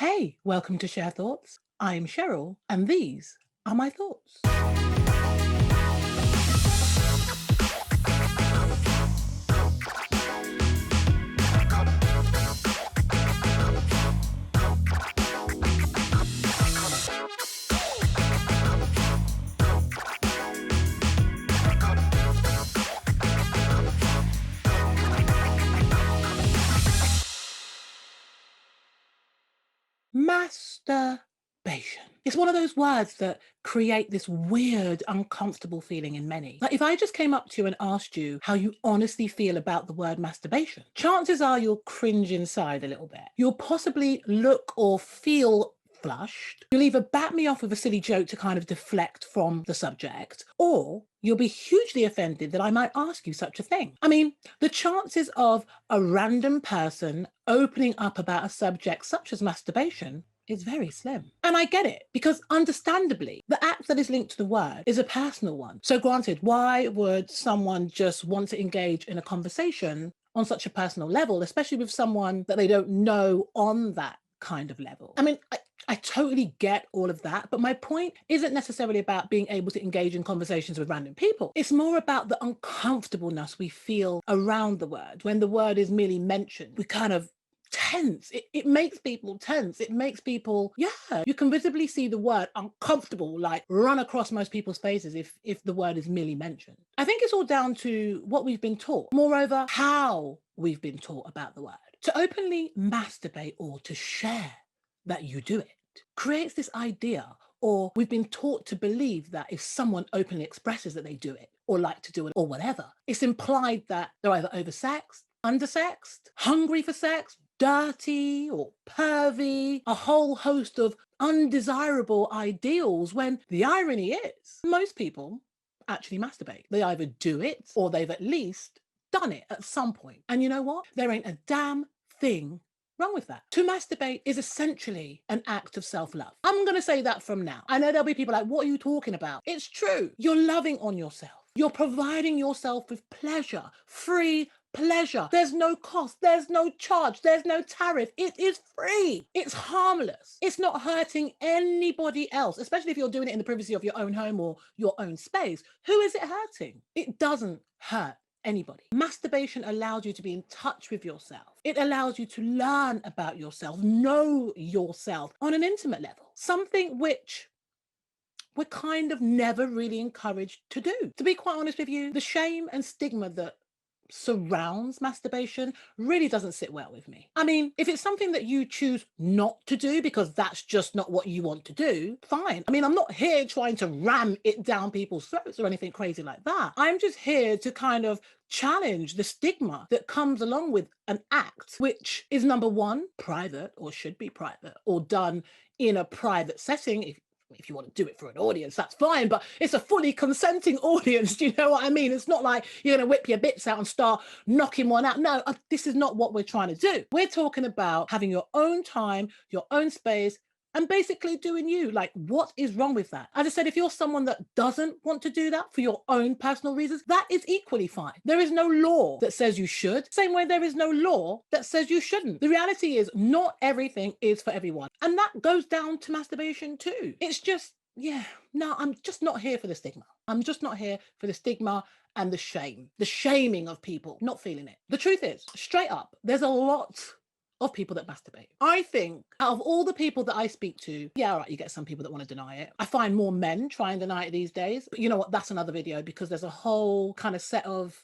Hey, welcome to Share Thoughts. I'm Cheryl, and these are my thoughts. Masturbation. It's one of those words that create this weird, uncomfortable feeling in many. Like if I just came up to you and asked you how you honestly feel about the word masturbation, chances are you'll cringe inside a little bit. You'll possibly look or feel flushed. You'll either bat me off with a silly joke to kind of deflect from the subject, or you'll be hugely offended that I might ask you such a thing. I mean, the chances of a random person opening up about a subject such as masturbation is very slim. And I get it, because understandably, the act that is linked to the word is a personal one. So granted, why would someone just want to engage in a conversation on such a personal level, especially with someone that they don't know on that kind of level? I mean, I totally get all of that, but my point isn't necessarily about being able to engage in conversations with random people. It's more about the uncomfortableness we feel around the word. When the word is merely mentioned, we kind of tense. It makes people tense. It makes people, you can visibly see the word uncomfortable like run across most people's faces if the word is merely mentioned. I think it's all down to what we've been taught. Moreover, how we've been taught about the word. To openly masturbate or to share that you do it creates this idea, or we've been taught to believe that if someone openly expresses that they do it or like to do it or whatever, it's implied that they're either oversexed, undersexed, hungry for sex, dirty or pervy, a whole host of undesirable ideals, when the irony is most people actually masturbate. They either do it or they've at least done it at some point. And you know what? There ain't a damn thing wrong with that. To masturbate is essentially an act of self-love. I'm going to say that from now. I know there'll be people like, what are you talking about? It's true. You're loving on yourself. You're providing yourself with pleasure, free pleasure. There's no cost. There's no charge. There's no tariff. It is free. It's harmless. It's not hurting anybody else, especially if you're doing it in the privacy of your own home or your own space. Who is it hurting? It doesn't hurt anybody. Masturbation allows you to be in touch with yourself. It allows you to learn about yourself, know yourself on an intimate level, something which we're kind of never really encouraged to do. To be quite honest with you, the shame and stigma that surrounds masturbation really doesn't sit well with me. I mean, if it's something that you choose not to do because that's just not what you want to do, fine. I mean, I'm not here trying to ram it down people's throats or anything crazy like that. I'm just here to kind of challenge the stigma that comes along with an act which is, number one, private, or should be private, or done in a private setting. If you want to do it for an audience, that's fine, but it's a fully consenting audience. Do you know what I mean? It's not like you're going to whip your bits out and start knocking one out. No, this is not what we're trying to do. We're talking about having your own time, your own space, and basically doing you. Like, what is wrong with that? As I said, if you're someone that doesn't want to do that for your own personal reasons, that is equally fine. There is no law that says you should, same way there is no law that says you shouldn't. The reality is not everything is for everyone. And that goes down to masturbation too. It's just, no, I'm just not here for the stigma. I'm just not here for the stigma and the shame, the shaming of people not feeling it. The truth is, straight up, there's a lot of people that masturbate. I think out of all the people that I speak to, all right, you get some people that want to deny it. I find more men try and deny it these days. But you know what? That's another video, because there's a whole kind of set of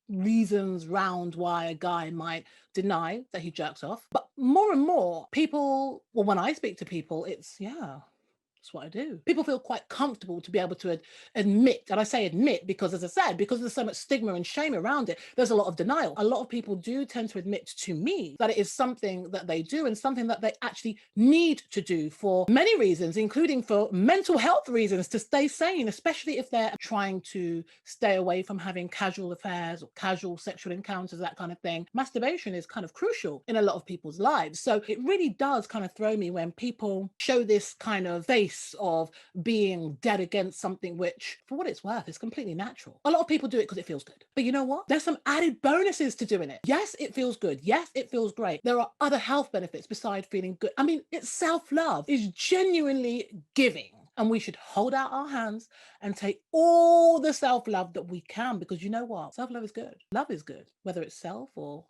reasons round why a guy might deny that he jerks off. But more and more people, well, when I speak to people, it's, that's what I do. People feel quite comfortable to be able to admit, and I say admit because, as I said, because there's so much stigma and shame around it, there's a lot of denial. A lot of people do tend to admit to me that it is something that they do and something that they actually need to do for many reasons, including for mental health reasons, to stay sane, especially if they're trying to stay away from having casual affairs or casual sexual encounters, that kind of thing. Masturbation is kind of crucial in a lot of people's lives. So it really does kind of throw me when people show this kind of face release of being dead against something, which for what it's worth is completely natural. A lot of people do it because it feels good. But you know what? There's some added bonuses to doing it. Yes, it feels good. Yes, it feels great. There are other health benefits besides feeling good. I mean, it's self-love. It's genuinely giving. And we should hold out our hands and take all the self-love that we can, because you know what? Self-love is good. Love is good, whether it's self or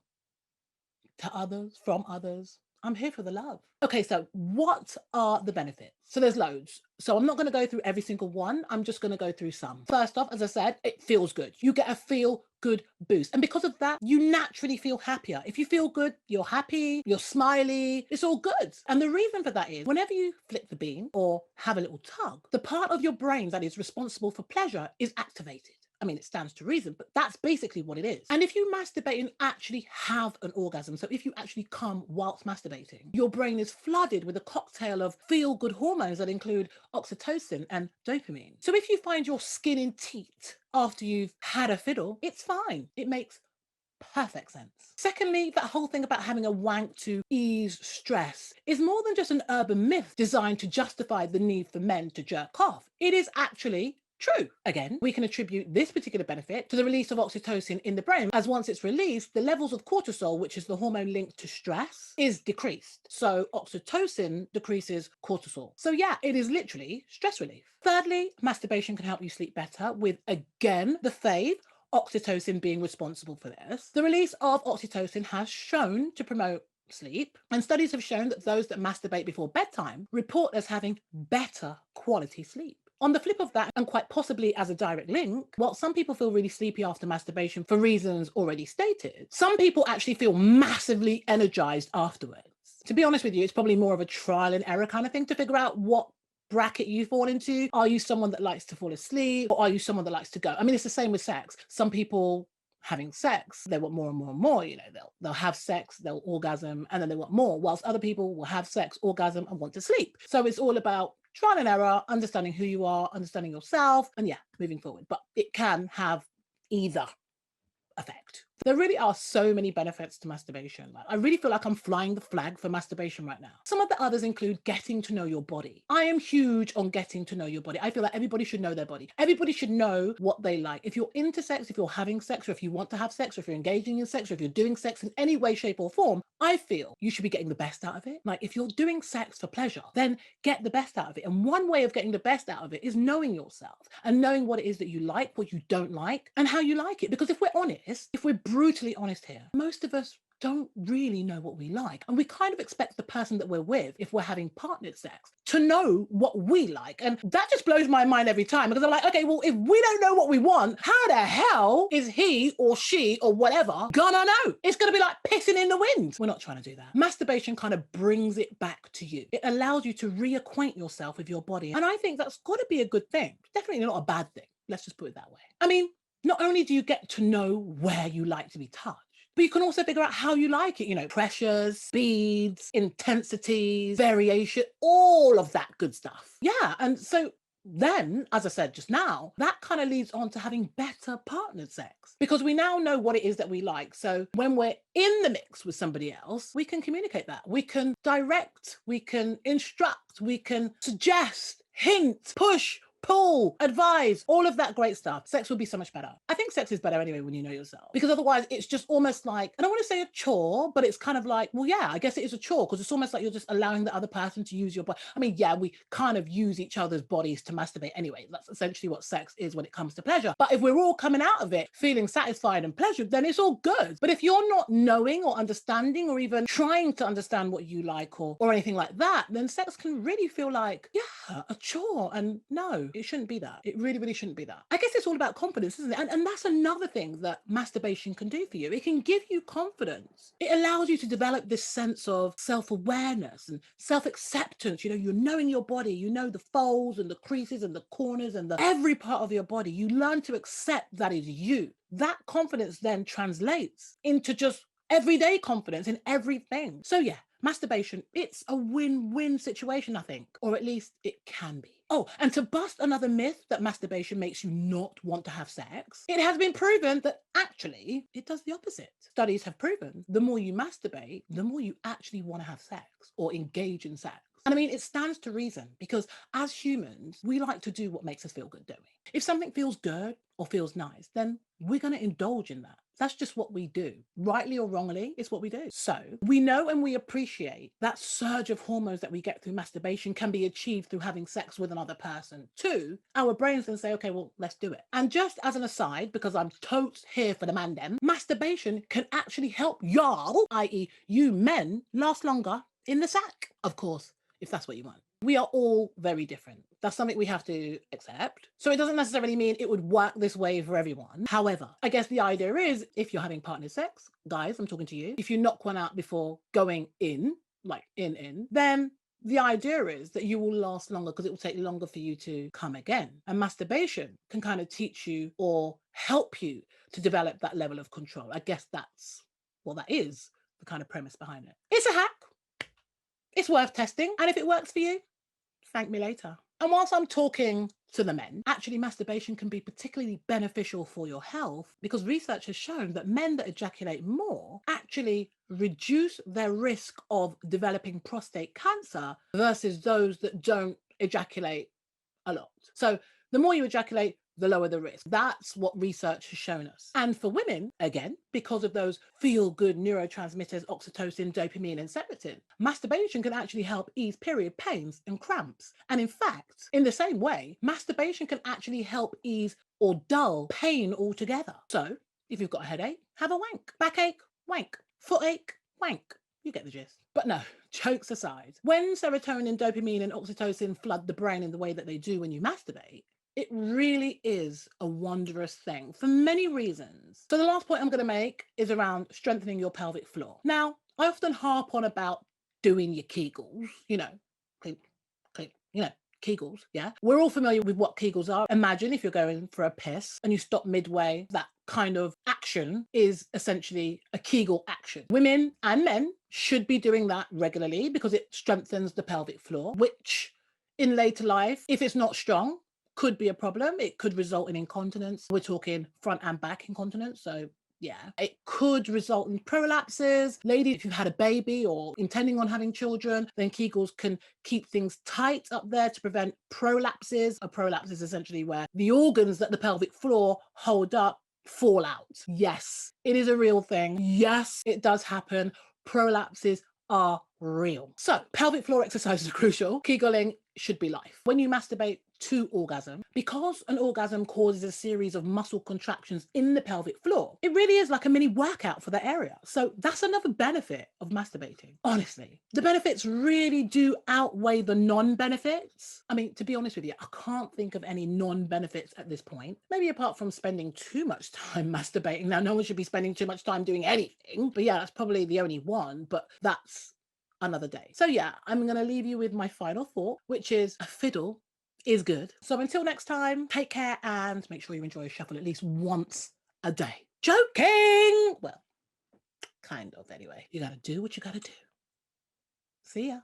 to others, from others. I'm here for the love. Okay, so what are the benefits? So there's loads. So I'm not going to go through every single one. I'm just going to go through some. First off, as I said, it feels good. You get a feel good boost. And because of that, you naturally feel happier. If you feel good, you're happy, you're smiley, it's all good. And the reason for that is whenever you flick the bean or have a little tug, the part of your brain that is responsible for pleasure is activated. I mean, it stands to reason, but that's basically what it is. And if you masturbate and actually have an orgasm, so if you actually come whilst masturbating, your brain is flooded with a cocktail of feel-good hormones that include oxytocin and dopamine. So if you find your skin in teeth after you've had a fiddle, it's fine. It makes perfect sense. Secondly, that whole thing about having a wank to ease stress is more than just an urban myth designed to justify the need for men to jerk off. It is actually true. Again, we can attribute this particular benefit to the release of oxytocin in the brain, as once it's released, the levels of cortisol, which is the hormone linked to stress, is decreased. So oxytocin decreases cortisol. So yeah, it is literally stress relief. Thirdly, masturbation can help you sleep better with, again, the fave, oxytocin being responsible for this. The release of oxytocin has shown to promote sleep, and studies have shown that those that masturbate before bedtime report as having better quality sleep. On the flip of that, and quite possibly as a direct link, while some people feel really sleepy after masturbation for reasons already stated, some people actually feel massively energized afterwards. To be honest with you, it's probably more of a trial and error kind of thing to figure out what bracket you fall into. Are you someone that likes to fall asleep, or are you someone that likes to go? I mean, it's the same with sex. Some people having sex, they want more and more and more. You know, they'll have sex, they'll orgasm, and then they want more, whilst other people will have sex, orgasm, and want to sleep. So it's all about trial and error, understanding who you are, understanding yourself, and yeah, moving forward. But it can have either effect. There really are so many benefits to masturbation. Like, I really feel like I'm flying the flag for masturbation right now. Some of the others include getting to know your body. I am huge on getting to know your body. I feel like everybody should know their body. Everybody should know what they like. If you're into sex, if you're having sex, or if you want to have sex, or if you're engaging in sex, or if you're doing sex in any way, shape, or form, I feel you should be getting the best out of it. Like, if you're doing sex for pleasure, then get the best out of it. And one way of getting the best out of it is knowing yourself and knowing what it is that you like, what you don't like, and how you like it. Because if we're honest, if we're brutally honest here, most of us don't really know what we like. And we kind of expect the person that we're with, if we're having partnered sex, to know what we like. And that just blows my mind every time, because I'm like, okay, well, if we don't know what we want, how the hell is he or she or whatever gonna know? It's gonna be like pissing in the wind. We're not trying to do that. Masturbation kind of brings it back to you. It allows you to reacquaint yourself with your body. And I think that's gotta be a good thing. Definitely not a bad thing. Let's just put it that way. I mean, not only do you get to know where you like to be touched, but you can also figure out how you like it, you know, pressures, speeds, intensities, variation, all of that good stuff. Yeah, and so then, as I said just now, that kind of leads on to having better partnered sex, because we now know what it is that we like. So when we're in the mix with somebody else, we can communicate that. We can direct, we can instruct, we can suggest, hint, push, pull, advise, all of that great stuff. Sex will be so much better. I think sex is better anyway when you know yourself, because otherwise it's just almost like, I don't want to say a chore, but it's kind of like, well, yeah, I guess it is a chore, because it's almost like you're just allowing the other person to use your body. I mean, yeah, we kind of use each other's bodies to masturbate anyway. That's essentially what sex is when it comes to pleasure. But if we're all coming out of it feeling satisfied and pleasured, then it's all good. But if you're not knowing or understanding or even trying to understand what you like or anything like that, then sex can really feel like, yeah, a chore. And no, it shouldn't be that. It really, really shouldn't be that. I guess it's all about confidence, isn't it? And that's another thing that masturbation can do for you. It can give you confidence. It allows you to develop this sense of self-awareness and self-acceptance. You know, you're knowing your body, you know the folds and the creases and the corners and every part of your body. You learn to accept that is you. That confidence then translates into just everyday confidence in everything. So yeah, masturbation, it's a win-win situation, I think, or at least it can be. Oh, and to bust another myth that masturbation makes you not want to have sex, it has been proven that actually it does the opposite. Studies have proven the more you masturbate, the more you actually want to have sex or engage in sex. And I mean, it stands to reason because as humans, we like to do what makes us feel good, don't we? If something feels good or feels nice, then we're going to indulge in that. That's just what we do. Rightly or wrongly, it's what we do. So we know and we appreciate that surge of hormones that we get through masturbation can be achieved through having sex with another person. Too, our brains then say, okay, well, let's do it. And just as an aside, because I'm totes here for the man dem, masturbation can actually help y'all, i.e. you men, last longer in the sack, of course, if that's what you want. We are all very different. That's something we have to accept. So it doesn't necessarily mean it would work this way for everyone. However, I guess the idea is if you're having partner sex, guys, I'm talking to you, if you knock one out before going in, like in, then the idea is that you will last longer because it will take longer for you to come again. And masturbation can kind of teach you or help you to develop that level of control. I guess that's, well, that is the kind of premise behind it. It's a hack. It's worth testing. And if it works for you, thank me later. And whilst I'm talking to the men, actually masturbation can be particularly beneficial for your health because research has shown that men that ejaculate more actually reduce their risk of developing prostate cancer versus those that don't ejaculate a lot. So the more you ejaculate, the lower the risk. That's what research has shown us. And for women, again, because of those feel-good neurotransmitters, oxytocin, dopamine, and serotonin, masturbation can actually help ease period pains and cramps. And in fact, in the same way, masturbation can actually help ease or dull pain altogether. So if you've got a headache, have a wank. Backache, wank. Footache, wank. You get the gist. But no, jokes aside, when serotonin, dopamine, and oxytocin flood the brain in the way that they do when you masturbate, it really is a wondrous thing for many reasons. So the last point I'm going to make is around strengthening your pelvic floor. Now, I often harp on about doing your Kegels, Kegels, yeah. We're all familiar with what Kegels are. Imagine if you're going for a piss and you stop midway, that kind of action is essentially a Kegel action. Women and men should be doing that regularly because it strengthens the pelvic floor, which in later life, if it's not strong, could be a problem. It could result in incontinence. We're talking front and back incontinence. So yeah, it could result in prolapses. Ladies, if you've had a baby or intending on having children, then Kegels can keep things tight up there to prevent prolapses. A prolapse is essentially where the organs that the pelvic floor hold up fall out. Yes, it is a real thing. Yes, it does happen. Prolapses are real. So pelvic floor exercises are crucial. Kegeling should be life. When you masturbate to orgasm, because an orgasm causes a series of muscle contractions in the pelvic floor, it really is like a mini workout for that area. So that's another benefit of masturbating. Honestly, the benefits really do outweigh the non-benefits. I mean, to be honest with you, I can't think of any non-benefits at this point, maybe apart from spending too much time masturbating. Now, no one should be spending too much time doing anything, but yeah, that's probably the only one, but that's another day. So yeah, I'm going to leave you with my final thought, which is a fiddle is good. So until next time, take care and make sure you enjoy a shuffle at least once a day. Joking! Well, kind of anyway. You gotta do what you gotta do. See ya.